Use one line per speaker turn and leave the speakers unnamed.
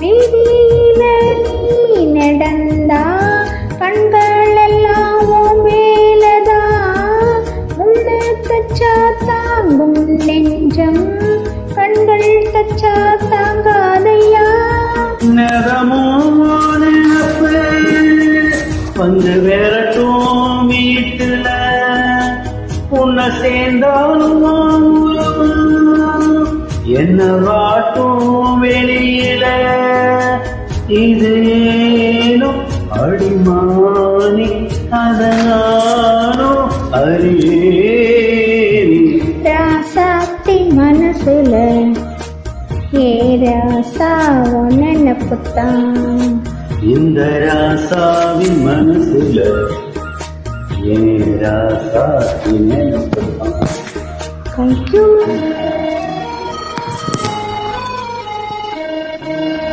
வீதியில நீ நடந்தா கண்கள் எல்லாம் வேலதா உன்னை தச்சா தாங்கும் நெஞ்சம் கண்கள் தச்சா தாங்காதையா
நேரமோ நினப்பு வந்து விரட்டும் வீட்டுல உன்னை சேர்ந்தாலும் என்ன வாட்டும் வெளியில இது ஏனும் அடிமானி அதனானோ அறியேனி
ராசாத்தி மனசுல ஏ ராசா நினப்புத்தான்
இந்த ராசாவின் மனசுல ஏ ராசாவின் நினைப்புத்தான்.
Thank you.